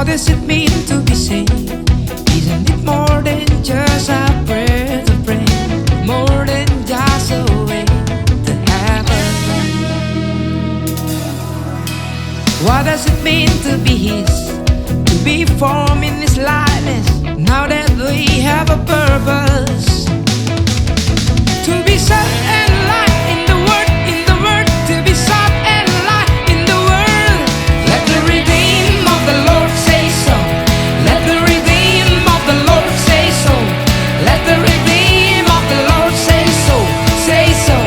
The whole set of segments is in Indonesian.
What does it mean to be saved? Isn't it more than just a prayer to pray? More than just a way to heaven. What does it mean to be His? To be formed in His likeness. Now that we have a purpose, to be salt and light in the world, to be salt and light in the world. Let the redeemed of the Lord say so. Let the redeemed of the Lord say so. Let the redeemed of the Lord say so. Say so,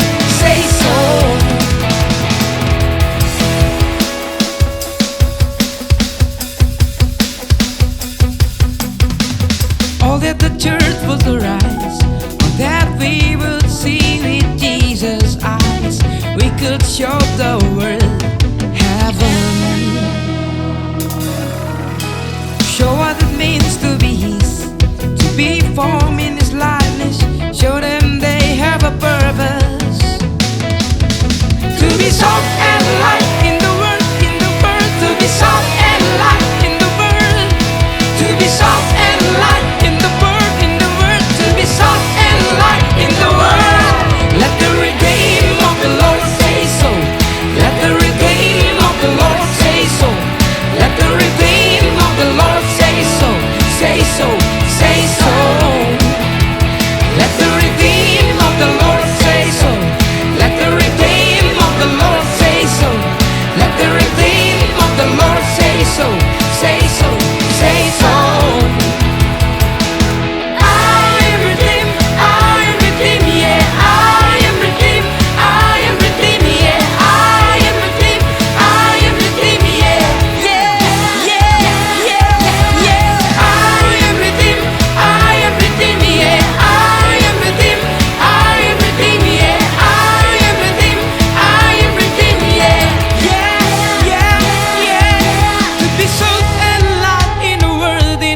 say so. All that the church would arise, all that we would see with Jesus' eyes. We could show the world heaven. Show what it means to be His, to be formed in His likeness. Show them they have a purpose, to be salt and light in the world, to be salt and light in the world, to be salt and light in the world, to be salt and light in the world. Let the redeemed of the Lord say so. Let the redeemed of the Lord say so. Let the redeemed of the Lord say so. Say so, say so. Let the redeemed of the Lord say so. Let the redeemed of the Lord say so. Let the redeemed of the Lord say so. Say so, say so. I am redeemed, yeah. I am redeemed, yeah. I am redeemed, yeah. Yeah, yeah, yeah, yeah. I am redeemed, yeah. I am redeemed, yeah. I am redeemed, yeah. Yeah, yeah, yeah. To be salt and light in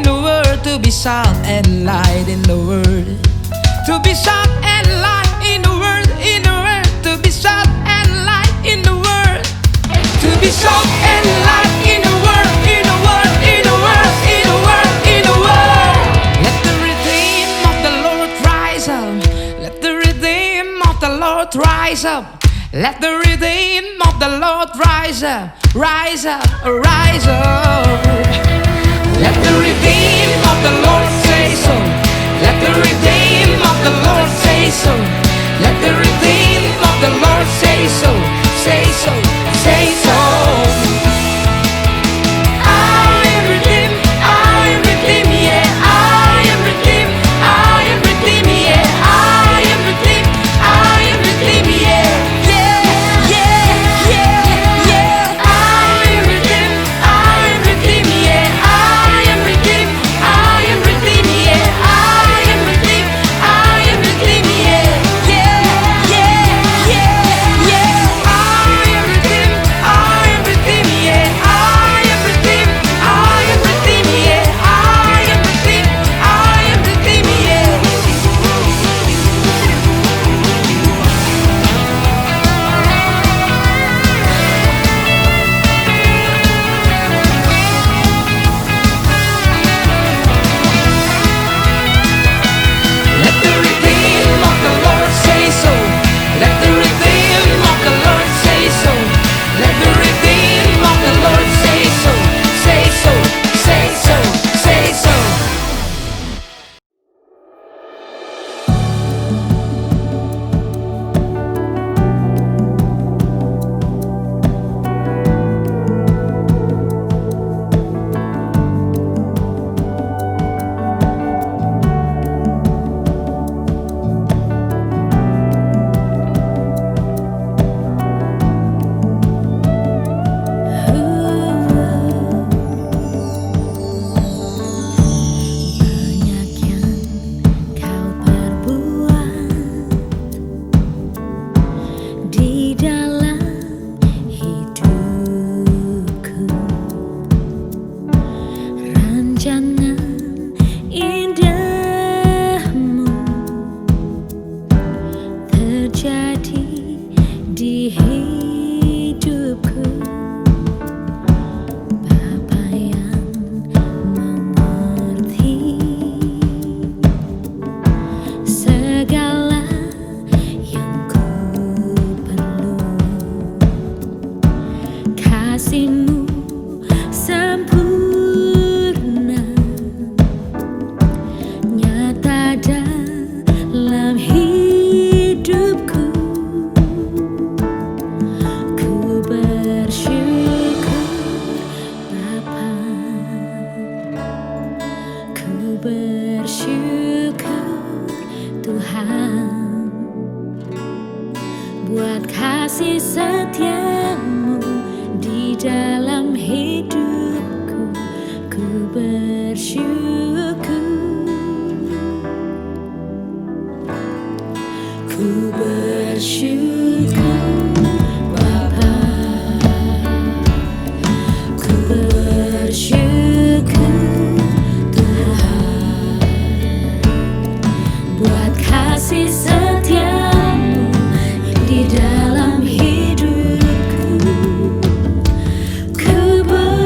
the world, to be salt and light in the world. To be salt and light in the world, to be salt and light in the world. To be salt and light in the world, in the world, in the world, in the world, in the world. Let the redeemed of the Lord rise up. Let the redeemed of the Lord rise up. Let the redeemed of the Lord rise up, rise up, rise up. Let the redeemed of the Lord say so. Let the redeemed of the Lord say so. Let the redeemed of the Lord say so. Say so, say so. I am redeemed, yeah. I am redeemed, yeah. I am redeemed, yeah. Yeah, yeah, yeah, yeah. I am redeemed, yeah. I am redeemed, yeah. I am redeemed, yeah. Yeah, yeah, yeah, yeah. I am redeemed, yeah. I am redeemed, yeah. I am redeemed, yeah. Let the redeemed of the Lord say so. Let the redeemed of the Lord say so. Let the redeemed of the Lord say so. Say so, say so, say so. kasih-Mu sempurna, nyata dalam hidupku. Ku bersyukur Bapa, ku bersyukur Tuhan, buat kasih setia-Mu di dalam hidupku. Ku bersyukur, ku bersyukur Bapa, ku bersyukur Tuhan, buat kasih setia-Mu di dalam hidupku. Ku bersyukur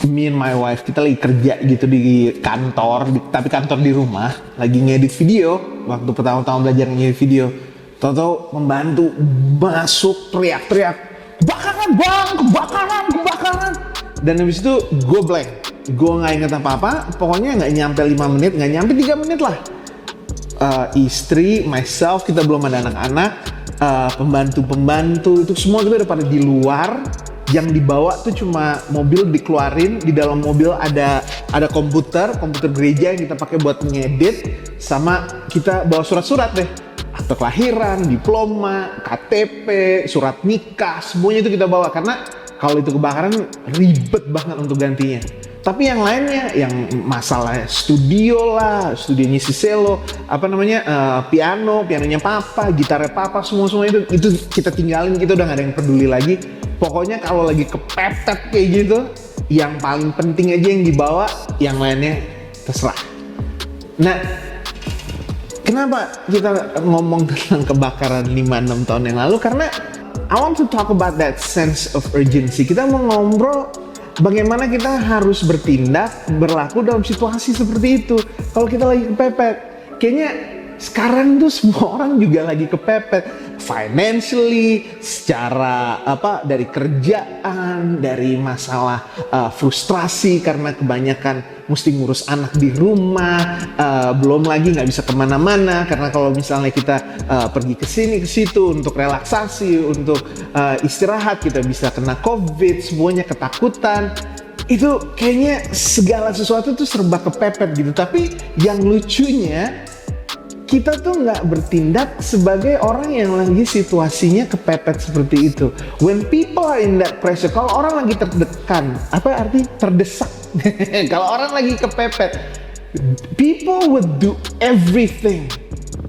me and my wife, kita lagi kerja gitu di kantor, tapi kantor di rumah, lagi ngedit video. Waktu pertama-tama belajar ngedit video, tahu-tahu pembantu masuk teriak-teriak, kebakaran bang, kebakaran. Dan habis itu gue blank, gue nggak inget apa-apa. Pokoknya nggak nyampe 5 menit, nggak nyampe 3 menit lah. Istri, myself, kita belum ada anak-anak, pembantu itu semua kita udah pada di luar. Yang dibawa tuh cuma mobil dikeluarin, di dalam mobil ada komputer gereja yang kita pakai buat ngedit, sama kita bawa surat-surat deh, akte kelahiran, diploma, KTP, surat nikah, semuanya itu kita bawa karena kalau itu kebakaran ribet banget untuk gantinya. Tapi yang lainnya, yang masalah studio lah, studionya si Selo, pianonya papa, gitarnya papa, semua itu kita tinggalin, kita udah gak ada yang peduli lagi. Pokoknya kalau lagi kepepet kayak gitu, yang paling penting aja yang dibawa, yang lainnya terserah. Nah, kenapa kita ngomong tentang kebakaran 5-6 tahun yang lalu? Karena I want to talk about that sense of urgency. Kita mau ngobrol bagaimana kita harus bertindak, berlaku dalam situasi seperti itu. Kalau kita lagi kepepet, kayaknya sekarang tuh semua orang juga lagi kepepet. Financially, secara dari kerjaan, dari masalah frustrasi karena kebanyakan mesti ngurus anak di rumah, belum lagi nggak bisa kemana-mana karena kalau misalnya kita pergi ke sini ke situ untuk relaksasi, untuk istirahat, kita bisa kena COVID, semuanya ketakutan. Itu kayaknya segala sesuatu tuh serba kepepet gitu. Tapi yang lucunya, kita tuh nggak bertindak sebagai orang yang lagi situasinya kepepet seperti itu. When people are in that pressure, kalau orang lagi terdekan, apa arti terdesak? Kalau orang lagi kepepet, people would do everything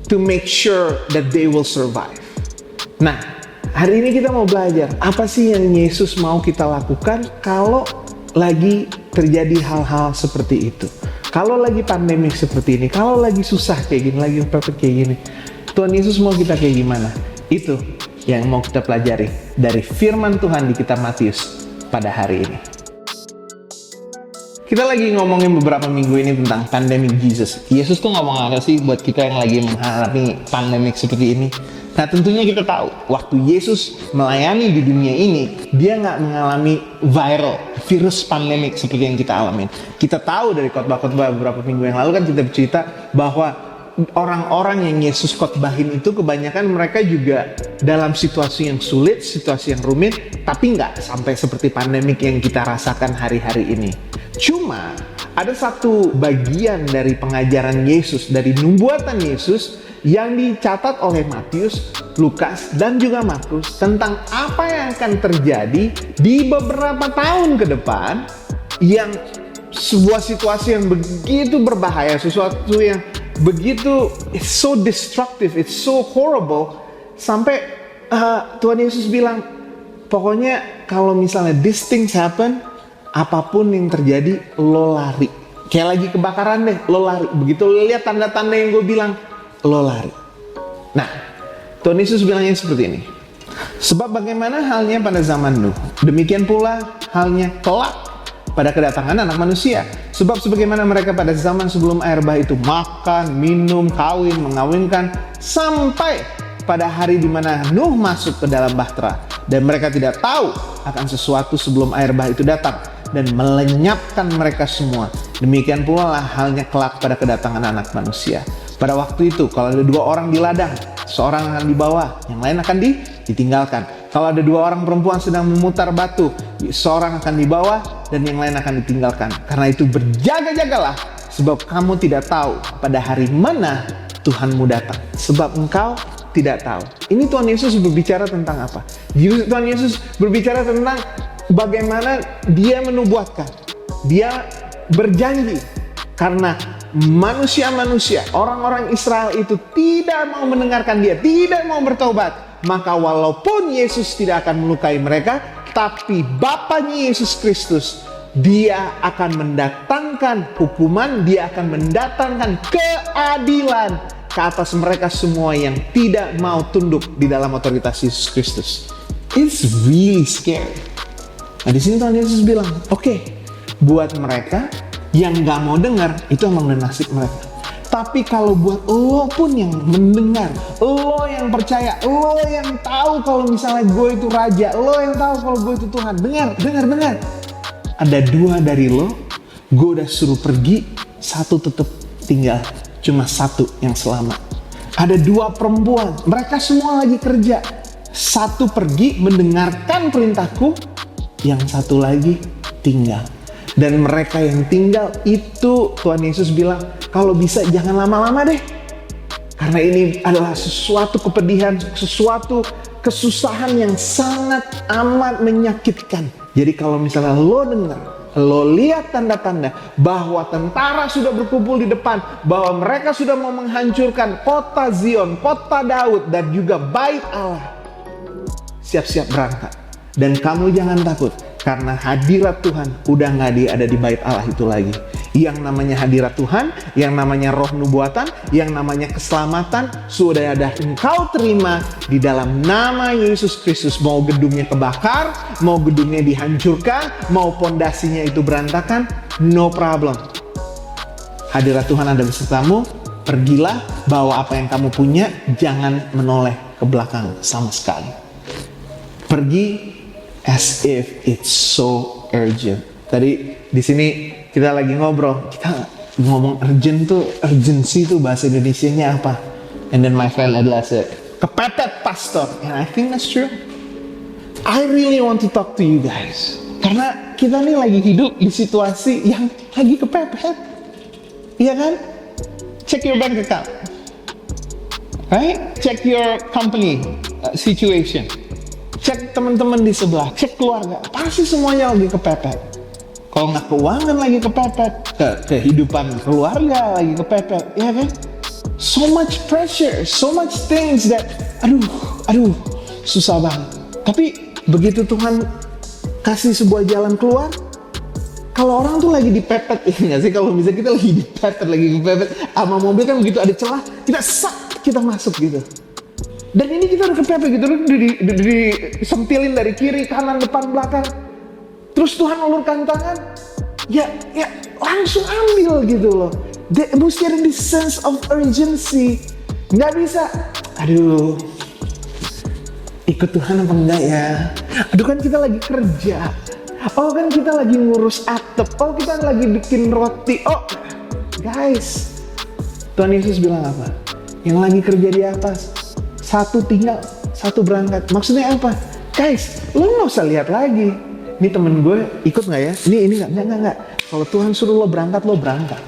to make sure that they will survive. Nah, hari ini kita mau belajar apa sih yang Yesus mau kita lakukan kalau lagi terjadi hal-hal seperti itu. Kalau lagi pandemi seperti ini, kalau lagi susah kayak gini, lagi kepepet kayak gini, Tuhan Yesus mau kita kayak gimana? Itu yang mau kita pelajari dari firman Tuhan di kitab Matius pada hari ini. Kita lagi ngomongin beberapa minggu ini tentang pandemic Jesus. Yesus tuh ngomong apa sih buat kita yang lagi menghadapi pandemik seperti ini? Nah, tentunya kita tahu, waktu Yesus melayani di dunia ini, dia nggak mengalami virus pandemik seperti yang kita alamin. Kita tahu dari khotbah-khotbah beberapa minggu yang lalu kan kita bercerita bahwa orang-orang yang Yesus khotbahin itu kebanyakan mereka juga dalam situasi yang sulit, situasi yang rumit, tapi nggak sampai seperti pandemik yang kita rasakan hari-hari ini. Cuma ada satu bagian dari pengajaran Yesus, dari nubuatan Yesus yang dicatat oleh Matius, Lukas, dan juga Markus tentang apa yang akan terjadi di beberapa tahun ke depan, yang sebuah situasi yang begitu berbahaya, sesuatu yang begitu it's so destructive, it's so horrible, sampai Tuhan Yesus bilang, pokoknya kalau misalnya these things happen, apapun yang terjadi, lo lari. Kayak lagi kebakaran deh, lo lari. Begitu lo lihat tanda-tanda yang gue bilang, lo lari. Nah, Tuhan Yesus bilangnya seperti ini. Sebab bagaimana halnya pada zaman Nuh, demikian pula halnya kelak pada kedatangan Anak Manusia. Sebab sebagaimana mereka pada zaman sebelum air bah itu makan, minum, kawin, mengawinkan, sampai pada hari di mana Nuh masuk ke dalam bahtera, dan mereka tidak tahu akan sesuatu sebelum air bah itu datang dan melenyapkan mereka semua. Demikian pula halnya kelak pada kedatangan Anak Manusia. Pada waktu itu, kalau ada 2 orang di ladang, seorang akan dibawa, yang lain akan ditinggalkan. Kalau ada 2 orang perempuan sedang memutar batu, seorang akan dibawa dan yang lain akan ditinggalkan. Karena itu berjaga-jagalah, sebab kamu tidak tahu pada hari mana Tuhanmu datang. Sebab engkau tidak tahu. Ini Tuhan Yesus berbicara tentang apa? Tuhan Yesus berbicara tentang bagaimana dia menubuatkan. Dia berjanji karena manusia-manusia, orang-orang Israel itu tidak mau mendengarkan dia, tidak mau bertobat. Maka walaupun Yesus tidak akan melukai mereka, tapi Bapanya Yesus Kristus, dia akan mendatangkan hukuman, dia akan mendatangkan keadilan ke atas mereka semua yang tidak mau tunduk di dalam otoritas Yesus Kristus. It's really scary. Nah, di sini Tuhan Yesus bilang, oke, Buat mereka yang gak mau dengar, itu emang udah nasib mereka. Tapi kalau buat lo pun yang mendengar, lo yang percaya, lo yang tahu kalau misalnya gue itu raja, lo yang tahu kalau gue itu Tuhan. Dengar. Ada 2 dari lo, gue udah suruh pergi, 1 tetap tinggal. Cuma 1 yang selamat. Ada 2 perempuan, mereka semua lagi kerja. 1 pergi mendengarkan perintahku, yang 1 lagi tinggal. Dan mereka yang tinggal itu Tuhan Yesus bilang, kalau bisa jangan lama-lama deh. Karena ini adalah sesuatu kepedihan, sesuatu kesusahan yang sangat amat menyakitkan. Jadi kalau misalnya lo dengar, lo lihat tanda-tanda bahwa tentara sudah berkumpul di depan, bahwa mereka sudah mau menghancurkan kota Zion, kota Daud, dan juga bait Allah, siap-siap berangkat. Dan kamu jangan takut, karena hadirat Tuhan udah gak ada di bait Allah itu lagi. Yang namanya hadirat Tuhan, yang namanya roh nubuatan, yang namanya keselamatan sudah ada engkau terima di dalam nama Yesus Kristus. Mau gedungnya kebakar, mau gedungnya dihancurkan, mau pondasinya itu berantakan, no problem. Hadirat Tuhan ada besertamu, pergilah, bawa apa yang kamu punya, jangan menoleh ke belakang sama sekali. Pergi as if it's so urgent. Tadi di sini kita lagi ngobrol, kita ngomong urgent tuh, urgency tuh bahasa Indonesianya apa? And then my friend adalah kepepet pastor, and I think that's true. I really want to talk to you guys, karena kita nih lagi hidup di situasi yang lagi kepepet, iya kan? Check your bank account, right? Check your company situation. Cek teman-teman di sebelah, cek keluarga, pasti semuanya lagi kepepet. Kalau nggak keuangan lagi kepepet, kehidupan keluarga lagi kepepet, ya kan? So much pressure, so much things that, aduh, susah banget. Tapi begitu Tuhan kasih sebuah jalan keluar, kalau orang tuh lagi dipepet, ya nggak sih? Kalau misalnya kita lagi dipepet, lagi kepepet, sama mobil kan begitu ada celah, kita masuk gitu. Dan ini kita udah kepepet gitu, disempilin dari kiri, kanan, depan, belakang. Terus Tuhan ulurkan tangan, ya langsung ambil gitu loh. Mesti ada this sense of urgency. Nggak bisa, ikut Tuhan apa enggak ya? Kan kita lagi kerja. Kan kita lagi ngurus atap. Kita lagi bikin roti. Guys, Tuhan Yesus bilang apa? Yang lagi kerja di atas, 1 tinggal, 1 berangkat. Maksudnya apa? Guys, lo nggak usah lihat lagi. Ini temen gue ikut nggak ya? Ini nggak. Kalau Tuhan suruh lo berangkat, lo berangkat.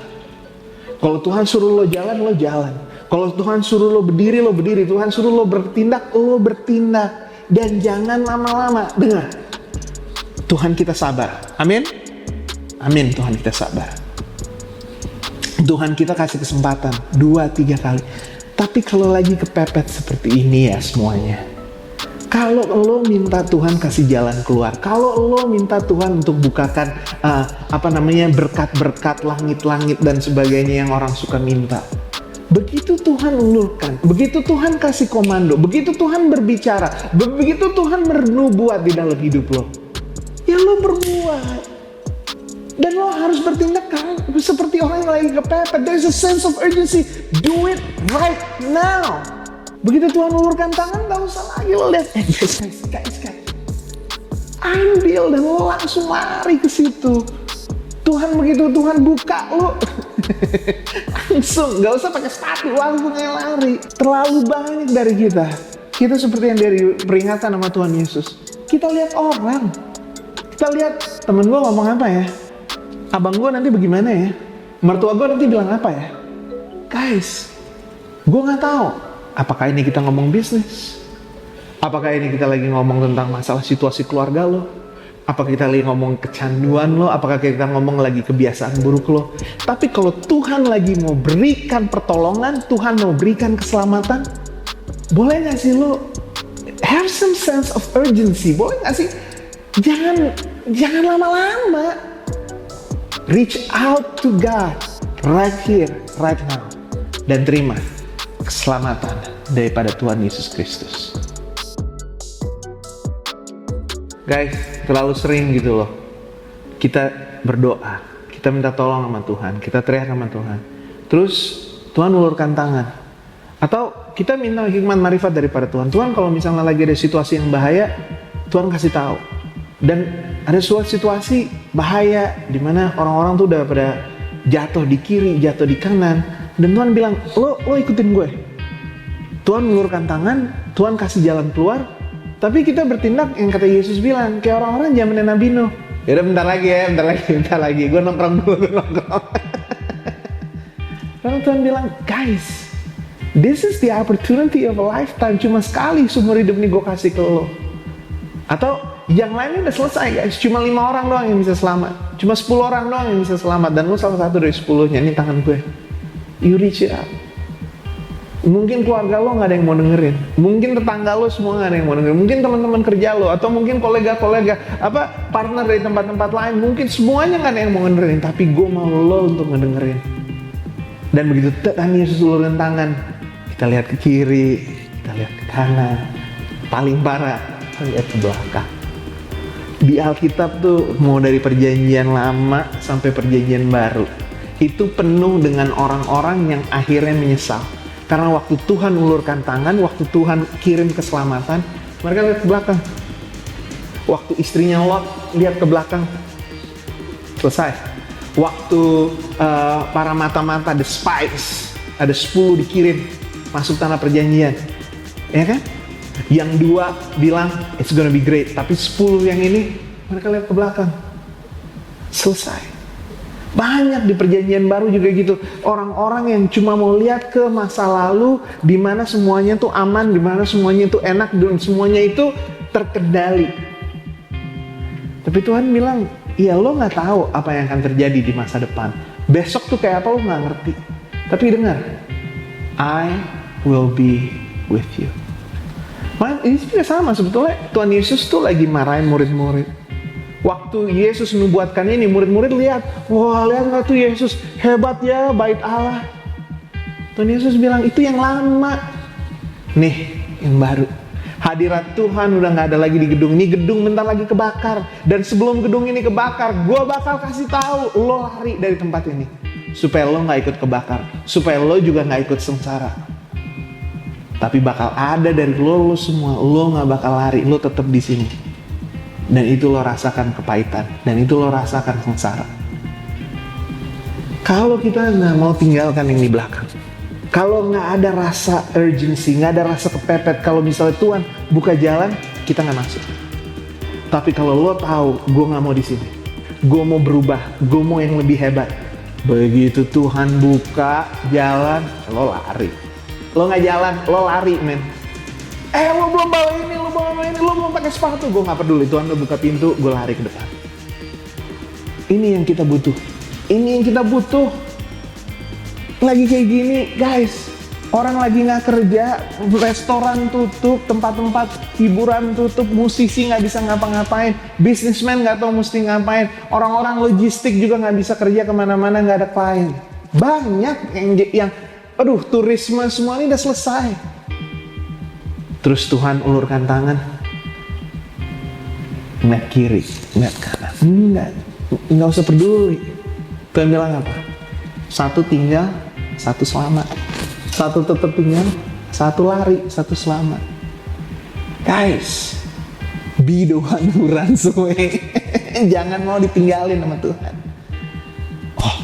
Kalau Tuhan suruh lo jalan, lo jalan. Kalau Tuhan suruh lo berdiri, lo berdiri. Tuhan suruh lo bertindak, lo bertindak. Dan jangan lama-lama. Dengar, Tuhan kita sabar. Amin. Tuhan kita sabar. Tuhan kita kasih kesempatan 2-3 kali. Tapi kalau lagi kepepet seperti ini ya semuanya, kalau lo minta Tuhan kasih jalan keluar, kalau lo minta Tuhan untuk bukakan berkat-berkat, langit-langit dan sebagainya yang orang suka minta, begitu Tuhan ulurkan, begitu Tuhan kasih komando, begitu Tuhan berbicara, begitu Tuhan bernubuat di dalam hidup lo, ya lo berbuat. Dan lo harus bertindak kan seperti orang yang lagi kepepet. There's a sense of urgency. Do it right now. Begitu Tuhan ulurkan tangan, gak usah lagi lo lihat. Guys. Ambil dan lo langsung lari ke situ. Tuhan begitu Tuhan buka lo, langsung, gak usah pakai sepatu, langsung aja lari. Terlalu banyak dari kita. Kita seperti yang dari peringatan sama Tuhan Yesus. Kita lihat orang. Kita lihat temen gue ngomong apa ya? Abang gue nanti bagaimana ya? Mertua gue nanti bilang apa ya? Guys, gue gak tahu. Apakah ini kita ngomong bisnis? Apakah ini kita lagi ngomong tentang masalah situasi keluarga lo? Apakah kita lagi ngomong kecanduan lo? Apakah kita ngomong lagi kebiasaan buruk lo? Tapi kalau Tuhan lagi mau berikan pertolongan, Tuhan mau berikan keselamatan, boleh gak sih lo have some sense of urgency? Boleh gak sih? Jangan lama-lama. Reach out to God right here, right now. Dan terima keselamatan daripada Tuhan Yesus Kristus. Guys, terlalu sering gitu loh. Kita berdoa, kita minta tolong sama Tuhan, kita teriak sama Tuhan. Terus Tuhan ulurkan tangan. Atau kita minta hikmat marifat daripada Tuhan. Tuhan kalau misalnya lagi ada situasi yang bahaya, Tuhan kasih tahu. Dan ada suatu situasi bahaya di mana orang-orang tuh udah pada jatuh di kiri, jatuh di kanan, dan Tuhan bilang, lo ikutin gue. Tuhan mengulurkan tangan, Tuhan kasih jalan keluar. Tapi kita bertindak yang kata Yesus bilang, kayak orang-orang zamannya Nabi Nuh. Yaudah bentar lagi, gue nongkrong dulu. Lalu Tuhan bilang, guys, this is the opportunity of a lifetime. Cuma sekali seumur hidup nih gue kasih ke lo. Atau yang lainnya udah selesai guys, cuma 5 orang doang yang bisa selamat, cuma 10 orang doang yang bisa selamat, dan lu salah satu dari 10-nya. Ini tangan gue, you reach it up. Mungkin keluarga lo gak ada yang mau dengerin, mungkin tetangga lo semua gak ada yang mau dengerin, mungkin teman-teman kerja lo, atau mungkin kolega-kolega, partner dari tempat-tempat lain, mungkin semuanya gak ada yang mau dengerin, tapi gue mau lo untuk ngedengerin. Dan begitu Tuhan Yesus ulurkan tangan, kita lihat ke kiri, kita lihat ke kanan, paling parah kita lihat ke belakang. Di Alkitab tuh mau dari perjanjian lama sampai perjanjian baru itu penuh dengan orang-orang yang akhirnya menyesal. Karena waktu Tuhan ulurkan tangan, waktu Tuhan kirim keselamatan, mereka lihat ke belakang. Waktu istrinya Lot lihat ke belakang, selesai. Waktu para mata-mata, the spies, ada 10 dikirim masuk tanah perjanjian, ya kan? Yang 2 bilang it's gonna be great, tapi 10 yang ini mereka lihat ke belakang, selesai. Banyak di perjanjian baru juga gitu, orang-orang yang cuma mau lihat ke masa lalu, di mana semuanya tuh aman, di mana semuanya tuh enak, dan semuanya itu terkendali. Tapi Tuhan bilang, iya lo nggak tahu apa yang akan terjadi di masa depan. Besok tuh kayak apa lo nggak ngerti. Tapi dengar, I will be with you. Ini juga sama sebetulnya. Tuhan Yesus tuh lagi marahin murid-murid. Waktu Yesus menubuatkan ini, murid-murid lihat, wah lihat nggak tuh Yesus hebat ya, bait Allah. Tuhan Yesus bilang itu yang lama, nih yang baru. Hadirat Tuhan udah nggak ada lagi di gedung ini. Gedung bentar lagi kebakar. Dan sebelum gedung ini kebakar, gue bakal kasih tahu lo lari dari tempat ini, supaya lo nggak ikut kebakar, supaya lo juga nggak ikut sengsara. Tapi bakal ada dari lo semua, lo nggak bakal lari, lo tetap di sini. Dan itu lo rasakan kepahitan, dan itu lo rasakan sengsara. Kalau kita nggak mau tinggalkan yang di belakang, kalau nggak ada rasa urgency, nggak ada rasa kepepet, kalau misalnya Tuhan buka jalan, kita nggak masuk. Tapi kalau lo tahu, gue nggak mau di sini, gue mau berubah, gue mau yang lebih hebat. Begitu Tuhan buka jalan, lo lari. Lo nggak jalan, lo lari, men. Lo belum bawa ini, lo belum pakai sepatu. Gue nggak peduli, Tuhan udah buka pintu, gue lari ke depan. Ini yang kita butuh. Ini yang kita butuh. Lagi kayak gini, guys. Orang lagi nggak kerja, restoran tutup, tempat-tempat hiburan tutup, musisi nggak bisa ngapa-ngapain, businessman nggak tahu mesti ngapain, orang-orang logistik juga nggak bisa kerja kemana-mana, nggak ada klien. Banyak yang turisme semua ini udah selesai. Terus Tuhan ulurkan tangan, ngeliat kiri, ngeliat kanan, nggak usah peduli. Tuhan bilang apa? 1 tinggal, 1 selamat. 1 tetap tinggal, 1 lari, 1 selamat. Guys, be the one who runs away. Jangan mau ditinggalin sama Tuhan.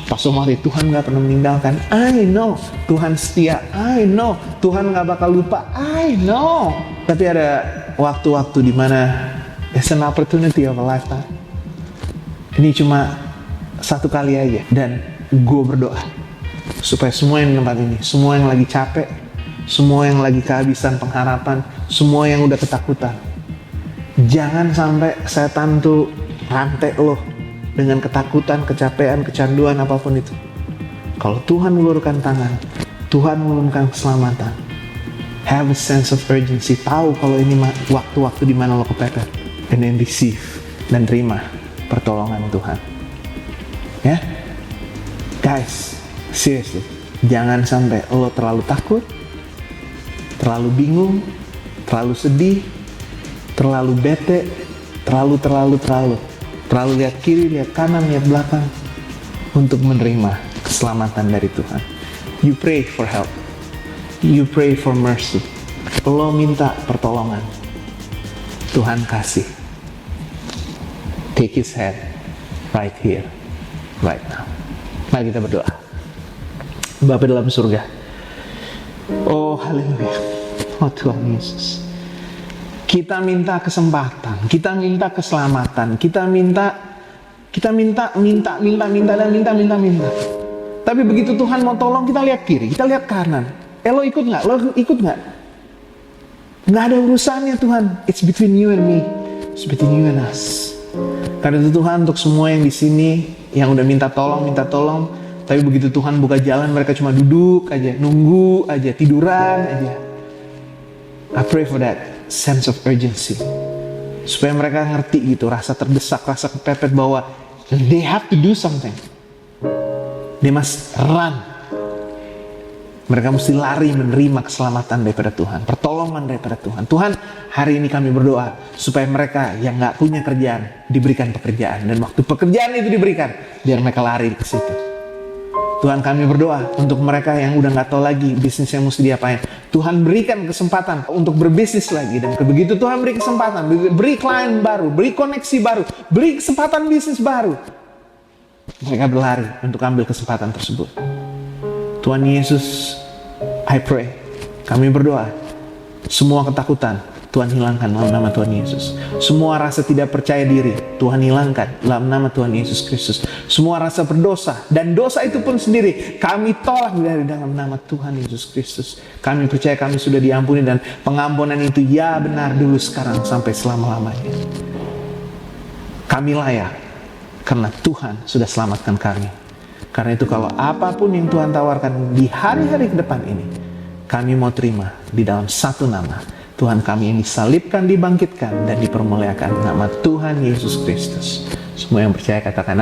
Pastor Mari, Tuhan gak pernah meninggalkan. I know Tuhan setia. I know Tuhan gak bakal lupa. I know. Tapi ada waktu-waktu dimana it's an opportunity of a lifetime. Ini cuma 1 kali aja. Dan gue berdoa supaya semua yang di tempat ini, semua yang lagi capek, semua yang lagi kehabisan pengharapan, semua yang udah ketakutan, jangan sampai setan tuh rantai lo dengan ketakutan, kecapean, kecanduan, apapun itu. Kalau Tuhan ulurkan tangan, Tuhan mengumumkan keselamatan, have a sense of urgency, tahu kalau ini waktu-waktu di mana lo kepepet, and then receive dan terima pertolongan Tuhan. Ya, guys, seriously, jangan sampai lo terlalu takut, terlalu bingung, terlalu sedih, terlalu bete, terlalu. terlalu lihat kiri, lihat kanan, lihat belakang untuk menerima keselamatan dari Tuhan. You pray for help. You pray for mercy. Lo minta pertolongan. Tuhan kasih. Take his hand right here, right now. Mari kita berdoa. Bapa dalam surga. Oh haleluya. Oh Tuhan Yesus. Kita minta kesempatan, kita minta keselamatan, kita minta. Tapi begitu Tuhan mau tolong, kita lihat kiri, kita lihat kanan. Lo ikut nggak? Lo ikut nggak? Nggak ada urusannya Tuhan. It's between you and me. It's between you and us. Karena itu Tuhan, untuk semua yang di sini yang udah minta tolong, tapi begitu Tuhan buka jalan, mereka cuma duduk aja, nunggu aja, tiduran aja. I pray for that sense of urgency, supaya mereka ngerti gitu, rasa terdesak, rasa kepepet bahwa they have to do something. They must run. Mereka mesti lari menerima keselamatan daripada Tuhan, pertolongan daripada Tuhan. Tuhan, hari ini kami berdoa supaya mereka yang gak punya kerjaan diberikan pekerjaan, dan waktu pekerjaan itu diberikan, biar mereka lari ke situ. Tuhan, kami berdoa untuk mereka yang udah gak tahu lagi bisnis yang mesti diapain. Tuhan, berikan kesempatan untuk berbisnis lagi, dan begitu Tuhan beri kesempatan, beri klien baru, beri koneksi baru, beri kesempatan bisnis baru, mereka berlari untuk ambil kesempatan tersebut. Tuhan Yesus, I pray, kami berdoa, semua ketakutan Tuhan hilangkan dalam nama Tuhan Yesus. Semua rasa tidak percaya diri Tuhan hilangkan dalam nama Tuhan Yesus Kristus. Semua rasa berdosa, dan dosa itu pun sendiri kami tolak dari dalam nama Tuhan Yesus Kristus. Kami percaya kami sudah diampuni, dan pengampunan itu ya benar dulu, sekarang, sampai selama-lamanya. Kami layak karena Tuhan sudah selamatkan kami. Karena itu kalau apapun yang Tuhan tawarkan di hari-hari ke depan ini, kami mau terima di dalam satu nama. Tuhan kami yang disalibkan, dibangkitkan, dan dipermuliakan, nama Tuhan Yesus Kristus. Semua yang percaya katakan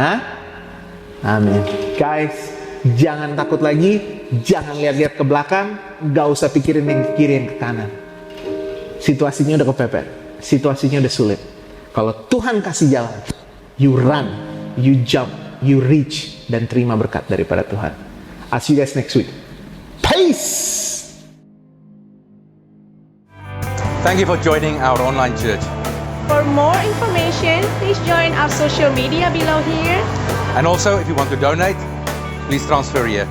amin. Guys, jangan takut lagi, jangan lihat-lihat ke belakang, gak usah pikirin yang ke kiri, yang ke kanan. Situasinya udah kepepet, situasinya udah sulit. Kalau Tuhan kasih jalan, you run, you jump, you reach, dan terima berkat daripada Tuhan. I'll see you guys next week. Peace! Thank you for joining our online church. For more information, please join our social media below here. And also, if you want to donate, please transfer here.